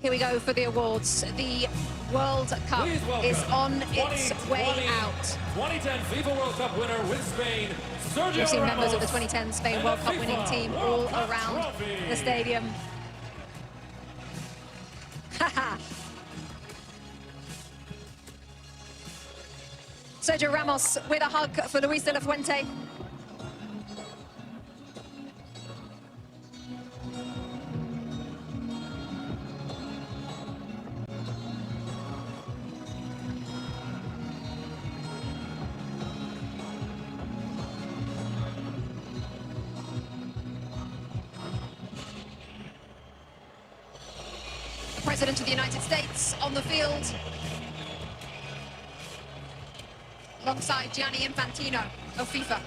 Here we go for the awards. The World Cup is on its way out. 2010 FIFA World Cup winner with Spain, Sergio We've seen Ramos, members of the 2010 Spain World Cup winning team all around the stadium. Sergio Ramos with a hug for Luis de la Fuente. President of the United States on the field, alongside Gianni Infantino of FIFA.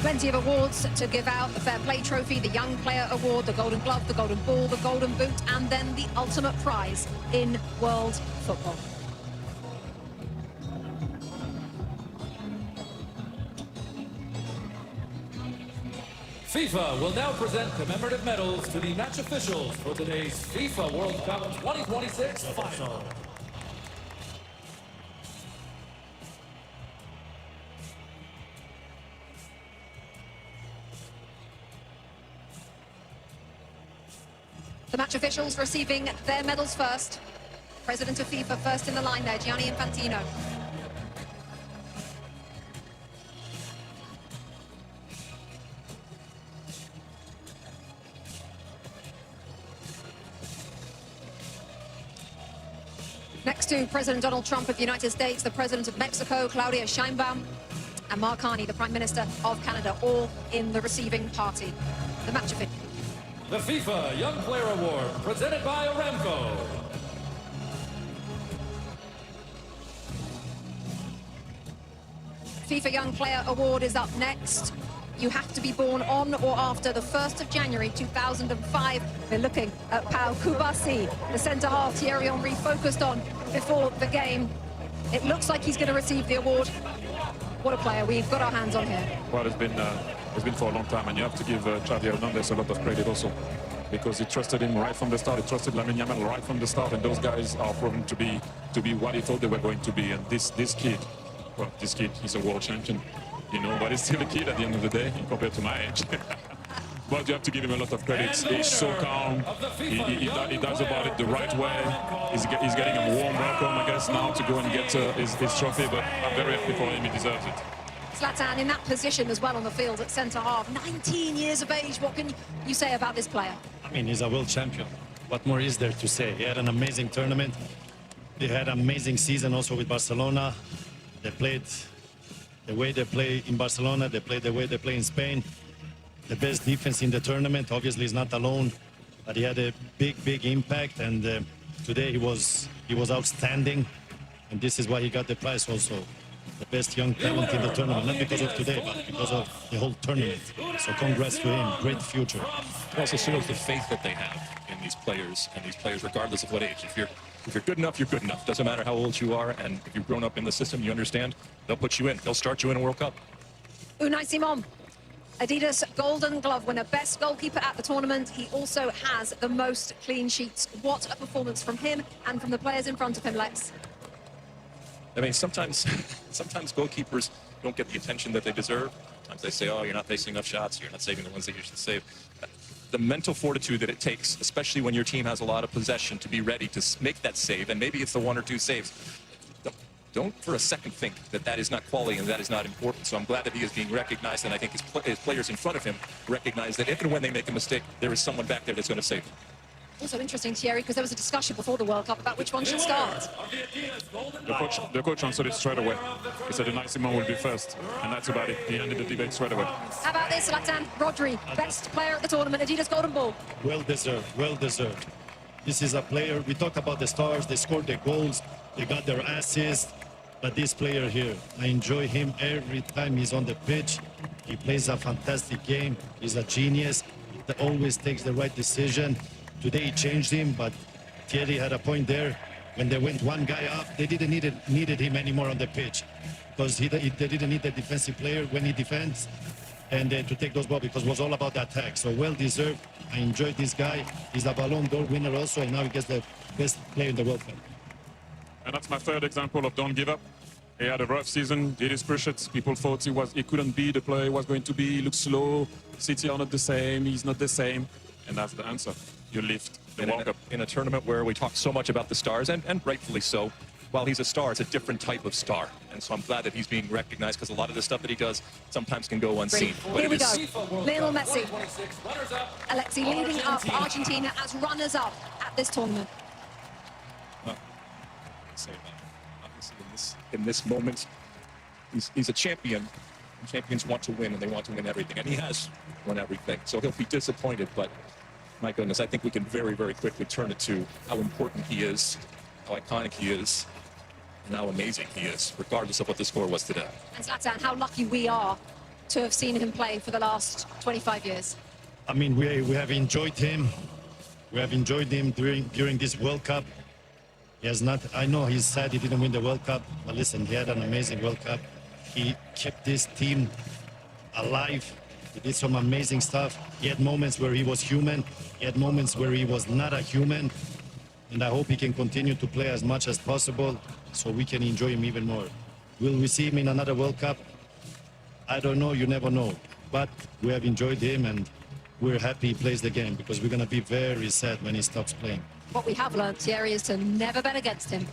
Plenty of awards to give out: the Fair Play Trophy, the Young Player Award, the Golden Glove, the Golden Ball, the Golden Boot, and then the ultimate prize in world football. FIFA will now present commemorative medals to the match officials for today's FIFA World Cup 2026 final. The match officials receiving their medals first. President of FIFA first in the line there, Gianni Infantino. Next to President Donald Trump of the United States, the President of Mexico, Claudia Sheinbaum, and Mark Carney, the Prime Minister of Canada, all in the receiving party. The match officials. The FIFA Young Player Award, presented by Aramco. FIFA Young Player Award is up next. You have to be born on or after the 1st of January 2005. We're looking at Pau Kubasi, the centre-half Thierry Henry focused on before the game. It looks like he's going to receive the award. What a player we've got our hands on here. Well, it's been for a long time, and you have to give Xavi Hernandez a lot of credit also, because he trusted him right from the start. He trusted Lamine Yamal right from the start, and those guys are proven to be what he thought they were going to be. And this kid, well, this kid, he's a world champion, you know, but he's still a kid at the end of the day compared to my age. But you have to give him a lot of credit. He's so calm. He does about it the right way. He's getting a warm welcome, I guess, now to go and get his trophy. But I'm very happy for him. He deserves it. Zlatan in that position as well on the field at centre-half. 19 years of age. What can you say about this player? I mean, he's a world champion. What more is there to say? He had an amazing tournament. They had an amazing season also with Barcelona. They played the way they play in Barcelona. They played the way they play in Spain. The best defense in the tournament. Obviously, he's not alone, but he had a big impact. And today he was outstanding. And this is why he got the prize also. The best young talent in the tournament, not because of today, but because of the whole tournament. So congrats to him, great future. It also shows the faith that they have in these players, regardless of what age. If you're good enough, you're good enough. Doesn't matter how old you are, and if you've grown up in the system, you understand, they'll put you in. They'll start you in a World Cup. Unai Simon, Adidas Golden Glove winner, best goalkeeper at the tournament. He also has the most clean sheets. What a performance from him and from the players in front of him, Lex. I mean, sometimes goalkeepers don't get the attention that they deserve. Sometimes they say, oh, you're not facing enough shots, you're not saving the ones that you should save. the mental fortitude that it takes, especially when your team has a lot of possession, to be ready to make that save, and maybe it's the 1 or 2 saves. Don't for a second think that that is not quality and that is not important. So I'm glad that he is being recognized, and I think his players in front of him recognize that if and when they make a mistake, there is someone back there that's going to save them. Also interesting, Thierry, because there was a discussion before the World Cup about which one should start. The coach answered it straight away. He said Simon will be first, and that's about it. He ended the debate straight away. How about this, Zlatan? Rodri, best player at the tournament, Adidas Golden Ball. Well deserved, well deserved. This is a player, we talked about the stars, they scored their goals, they got their assists, but this player here, I enjoy him every time he's on the pitch. He plays a fantastic game, he's a genius, he always takes the right decision. Today he changed him, but Thierry had a point there. When they went one guy up, they didn't needed him anymore on the pitch, because they didn't need the defensive player when he defends and to take those balls, because it was all about the attack. So well deserved. I enjoyed this guy. He's a Ballon d'Or winner also, and now he gets the best player in the World Cup. And that's my third example of don't give up. He had a rough season, did his push-ups. People thought he couldn't be the player he was going to be. He looks slow. City are not the same. He's not the same. And that's the answer. You lift the World Cup. In a tournament where we talk so much about the stars, and rightfully so, while he's a star, it's a different type of star. And so I'm glad that he's being recognized, because a lot of the stuff that he does sometimes can go unseen. Here we go. Lionel Messi. Alexi leading up Argentina as runners-up at this tournament. Say that. Obviously, in this moment, he's a champion. And champions want to win, and they want to win everything. And he has won everything. So he'll be disappointed, but my goodness, I think we can very, very quickly turn it to how important he is, how iconic he is, and how amazing he is, regardless of what the score was today. And Zlatan, how lucky we are to have seen him play for the last 25 years. I mean, we have enjoyed him. We have enjoyed him during this World Cup. He has not. I know he's sad he didn't win the World Cup, but listen, he had an amazing World Cup. He kept this team alive. He did some amazing stuff. He had moments where he was human. He had moments where he was not a human. And I hope he can continue to play as much as possible so we can enjoy him even more. Will we see him in another World Cup? I don't know, you never know. But we have enjoyed him, and we're happy he plays the game, because we're going to be very sad when he stops playing. What we have learned, Thierry, is to never bet against him.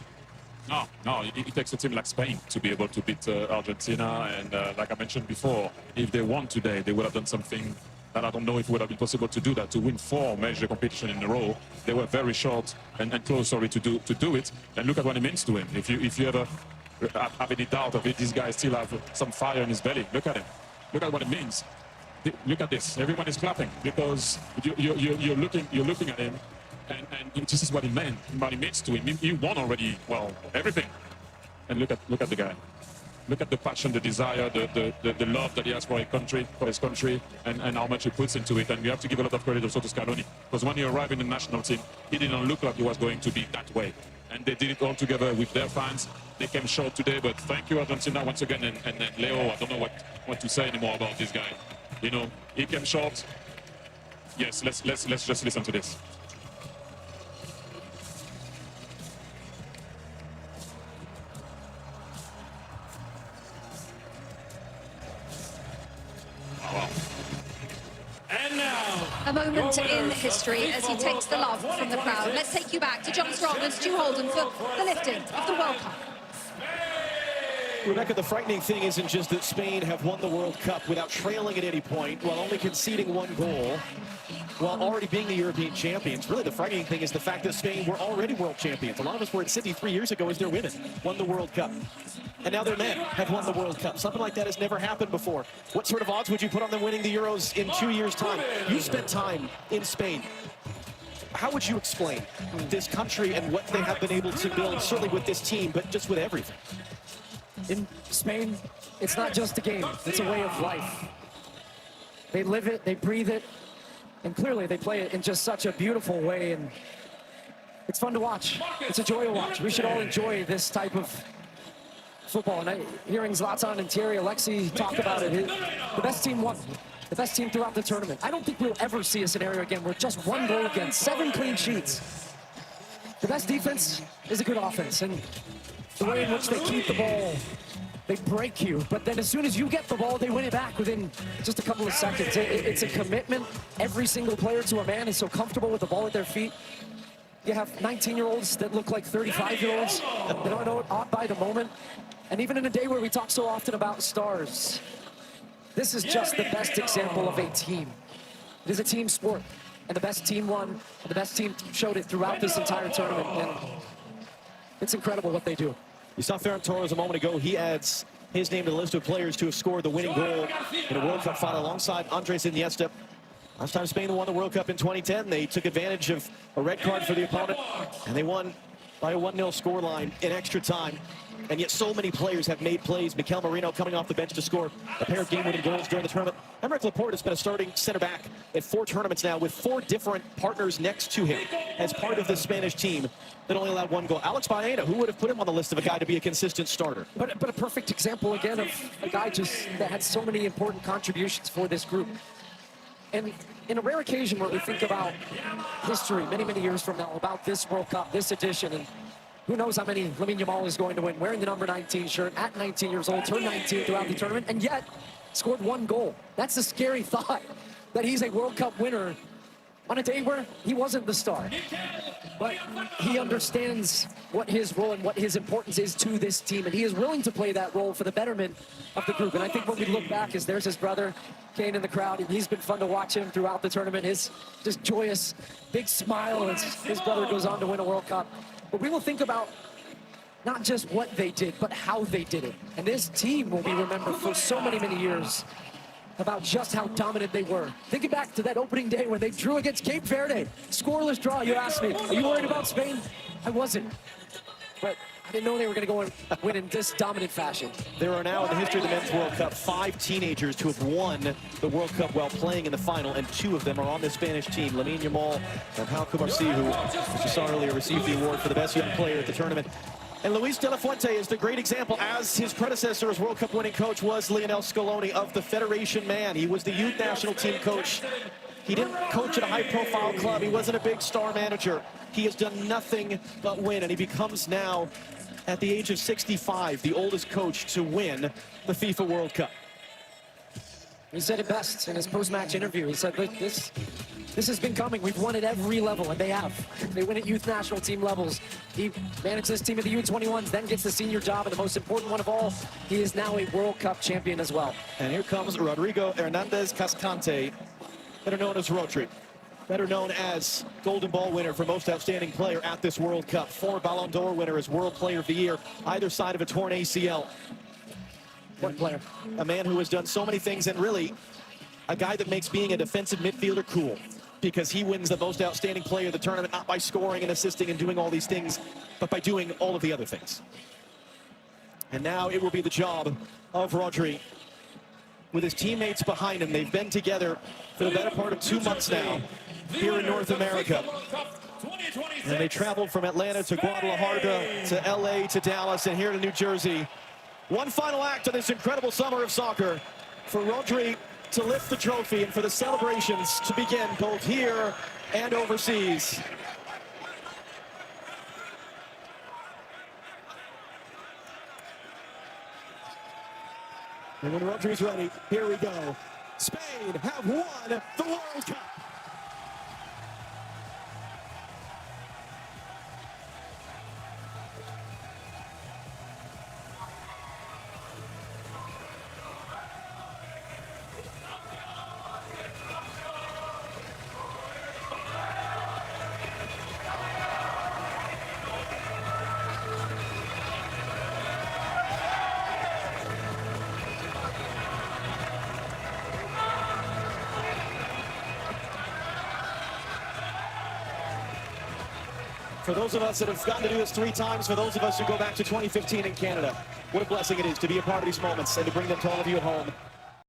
No, it takes a team like Spain to be able to beat Argentina. And like I mentioned before, if they won today, they would have done something that I don't know if it would have been possible to do that, to win 4 major competitions in a row. They were very short and close, sorry, to do it. And look at what it means to him. If you ever have any doubt of it, this guy still have some fire in his belly. Look at him. Look at what it means. Look at this. Everyone is clapping because you're looking at him. And this is what it meant, what it means to him. He won already, well, everything. And look at the guy. Look at the passion, the desire, the love that he has for his country, and how much he puts into it. And we have to give a lot of credit also to Scaloni, because when he arrived in the national team, he didn't look like he was going to be that way. And they did it all together with their fans. They came short today, but thank you, Argentina, once again. And Leo, I don't know what to say anymore about this guy. You know, he came short. Yes, let's just listen to this. A moment in history as he takes the love from the crowd. Let's take you back to John Strong and Stu Holden for the lifting of the World Cup. Rebecca, the frightening thing isn't just that Spain have won the World Cup without trailing at any point, while only conceding 1 goal, while already being the European champions. Really, the frightening thing is the fact that Spain were already world champions. A lot of us were in Sydney 3 years ago as their women won the World Cup. And now their men have won the World Cup. Something like that has never happened before. What sort of odds would you put on them winning the Euros in 2 years' time? You spent time in Spain. How would you explain this country and what they have been able to build, certainly with this team, but just with everything? In Spain, it's not just a game, it's a way of life. They live it, they breathe it, and clearly they play it in just such a beautiful way, and it's fun to watch. It's a joy to watch. We should all enjoy this type of football. And hearing Zlatan and Thierry, Alexi talk about it, the best team won. The best team throughout the tournament. I don't think we'll ever see a scenario again where just 1 goal against, 7 clean sheets. The best defense is a good offense, and the way in which they keep the ball they break you, but then as soon as you get the ball, they win it back within just a couple of seconds. It's a commitment. Every single player to a man is so comfortable with the ball at their feet. You have 19-year-olds that look like 35-year-olds. They don't know it by the moment. And even in a day where we talk so often about stars, this is just the best example of a team. It is a team sport, and the best team won, and the best team showed it throughout this entire tournament. And it's incredible what they do. You saw Ferran Torres a moment ago. He adds his name to the list of players to have scored the winning goal in a World Cup final alongside Andres Iniesta. Last time Spain won the World Cup in 2010, they took advantage of a red card for the opponent, and they won by a 1-0 scoreline in extra time. And yet so many players have made plays. Mikel Merino coming off the bench to score a pair of game-winning goals during the tournament. Aymeric Laporte has been a starting center back at 4 tournaments now with 4 different partners next to him as part of the Spanish team that only allowed 1 goal. Alex Baena, who would have put him on the list of a guy to be a consistent starter? But a perfect example, again, of a guy just that had so many important contributions for this group. And in a rare occasion where we think about history many, many years from now, about this World Cup, this edition, and who knows how many Lamine Yamal is going to win, wearing the number 19 shirt at 19 years old, turned 19 throughout the tournament, and yet scored 1 goal. That's a scary thought, that he's a World Cup winner on a day where he wasn't the star. But he understands what his role and what his importance is to this team, and he is willing to play that role for the betterment of the group. And I think when we look back, there's his brother, Kane, in the crowd, and he's been fun to watch him throughout the tournament. His just joyous, big smile as his brother goes on to win a World Cup. But we will think about not just what they did, but how they did it. And this team will be remembered for so many, many years about just how dominant they were. Thinking back to that opening day when they drew against Cape Verde. Scoreless draw, you asked me, are you worried about Spain? I wasn't. But I didn't know they were going to go and win in this dominant fashion. There are now in the history of the Men's World Cup 5 teenagers to have won the World Cup while playing in the final, and 2 of them are on the Spanish team. Lamine Yamal and Pau Cubarsí, who, as you saw earlier, received the award for the best young player at the tournament. And Luis de la Fuente is the great example, as his predecessor as World Cup winning coach was Lionel Scaloni, of the Federation man. He was the youth national team coach. He didn't coach at a high-profile club. He wasn't a big star manager. He has done nothing but win, and he becomes now, at the age of 65, the oldest coach to win the FIFA World Cup. He said it best in his post-match interview. He said, this has been coming. We've won at every level, and they have. They win at youth national team levels. He managed this team at the U21s, then gets the senior job, and the most important one of all, he is now a World Cup champion as well. And here comes Rodrigo Hernandez Cascante, better known as Rodri, better known as Golden Ball winner for most outstanding player at this World Cup, 4 Ballon d'Or winner as World Player of the Year, either side of a torn ACL. What player? A man who has done so many things, and really a guy that makes being a defensive midfielder cool, because he wins the most outstanding player of the tournament, not by scoring and assisting and doing all these things, but by doing all of the other things. And now it will be the job of Rodri, with his teammates behind him. They've been together for the better part of 2 months now here in North America. And they traveled from Atlanta to Guadalajara to LA to Dallas and here to New Jersey. One final act of this incredible summer of soccer for Rodri to lift the trophy and for the celebrations to begin both here and overseas. And when Rodri's ready, here we go. Spain have won the World Cup. For those of us that have gotten to do this 3 times, for those of us who go back to 2015 in Canada, what a blessing it is to be a part of these moments and to bring them to all of you at home.